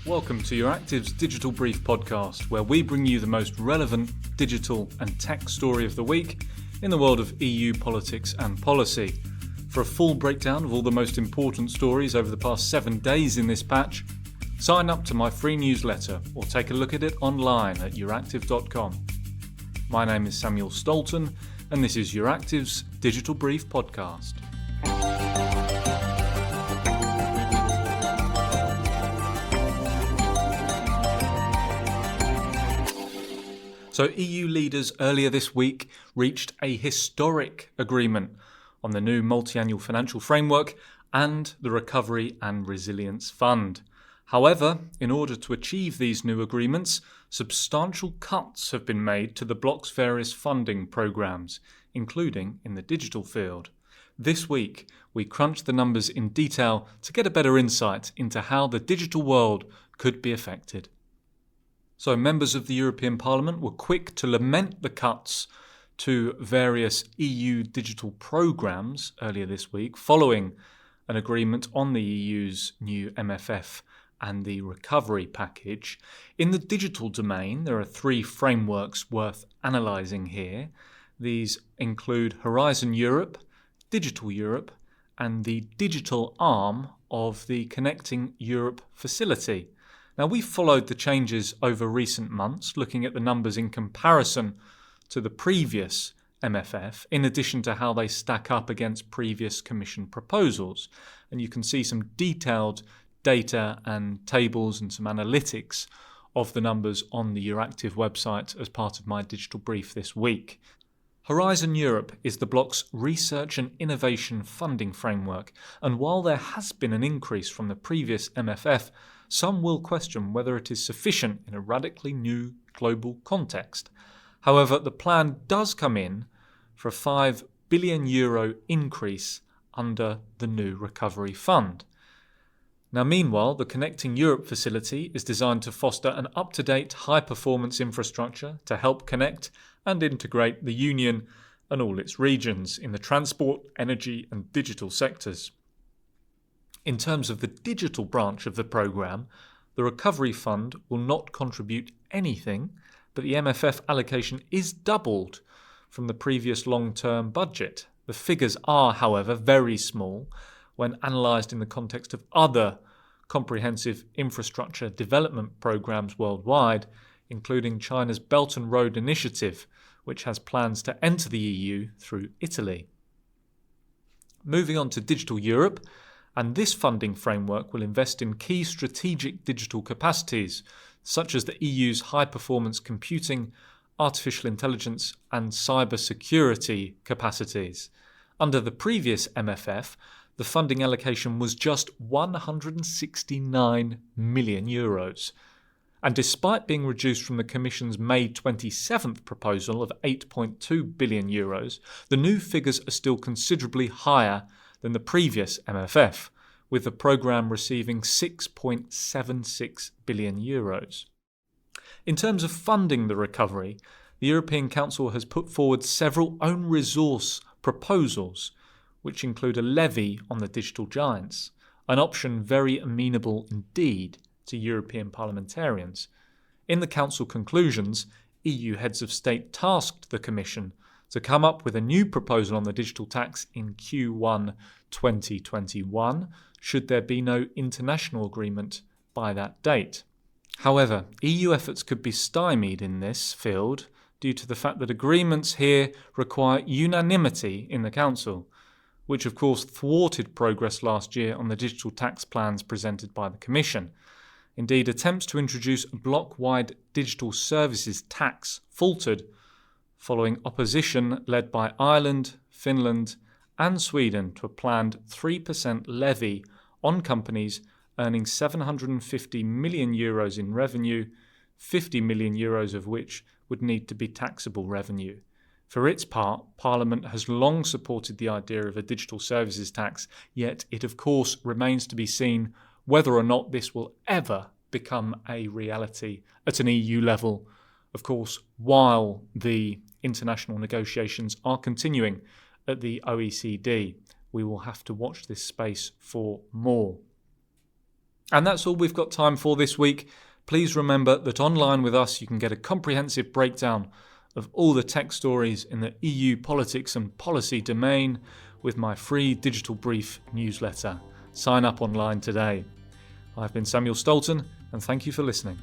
Welcome to Euractiv's Digital Brief podcast, where we bring you the most relevant digital and tech story of the week in the world of EU politics and policy. For a full breakdown of all the most important stories over the past 7 days in this patch, sign up to my free newsletter or take a look at it online at euractiv.com. My name is Samuel Stolton, and this is Euractiv's Digital Brief podcast. So EU leaders earlier this week reached a historic agreement on the new multi-annual financial framework and the Recovery and Resilience Fund. However, in order to achieve these new agreements, substantial cuts have been made to the bloc's various funding programmes, including in the digital field. This week, we crunched the numbers in detail to get a better insight into how the digital world could be affected. So members of the European Parliament were quick to lament the cuts to various EU digital programmes earlier this week, following an agreement on the EU's new MFF and the recovery package. In the digital domain, there are 3 frameworks worth analysing here. These include Horizon Europe, Digital Europe, and the digital arm of the Connecting Europe facility. Now, we've followed the changes over recent months, looking at the numbers in comparison to the previous MFF, in addition to how they stack up against previous Commission proposals. And you can see some detailed data and tables and some analytics of the numbers on the Euractiv website as part of my digital brief this week. Horizon Europe is the bloc's research and innovation funding framework, and while there has been an increase from the previous MFF, some will question whether it is sufficient in a radically new global context. However, the plan does come in for a €5 billion increase under the new recovery fund. Now, meanwhile, the Connecting Europe facility is designed to foster an up-to-date, high-performance infrastructure to help connect and integrate the Union and all its regions in the transport, energy and digital sectors. In terms of the digital branch of the programme, the Recovery Fund will not contribute anything, but the MFF allocation is doubled from the previous long-term budget. The figures are, however, very small when analysed in the context of other comprehensive infrastructure development programmes worldwide, including China's Belt and Road Initiative, which has plans to enter the EU through Italy. Moving on to Digital Europe, and this funding framework will invest in key strategic digital capacities, such as the EU's high-performance computing, artificial intelligence and cyber-security capacities. Under the previous MFF, the funding allocation was just €169 million. And despite being reduced from the Commission's May 27th proposal of €8.2 billion, the new figures are still considerably higher than the previous MFF, with the programme receiving €6.76 billion. In terms of funding the recovery, the European Council has put forward several own resource proposals, which include a levy on the digital giants, an option very amenable indeed to European parliamentarians. In the Council conclusions, EU heads of state tasked the Commission to come up with a new proposal on the digital tax in Q1 2021, should there be no international agreement by that date. However, EU efforts could be stymied in this field due to the fact that agreements here require unanimity in the Council, which of course thwarted progress last year on the digital tax plans presented by the Commission. Indeed, attempts to introduce a bloc-wide digital services tax faltered following opposition led by Ireland, Finland and Sweden to a planned 3% levy on companies earning €750 million in revenue, €50 million of which would need to be taxable revenue. For its part, Parliament has long supported the idea of a digital services tax, yet it of course remains to be seen whether or not this will ever become a reality at an EU level, of course, while the international negotiations are continuing at the OECD. We will have to watch this space for more. And that's all we've got time for this week. Please remember that online with us you can get a comprehensive breakdown of all the tech stories in the EU politics and policy domain with my free digital brief newsletter. Sign up online today. I've been Samuel Stolton, and thank you for listening.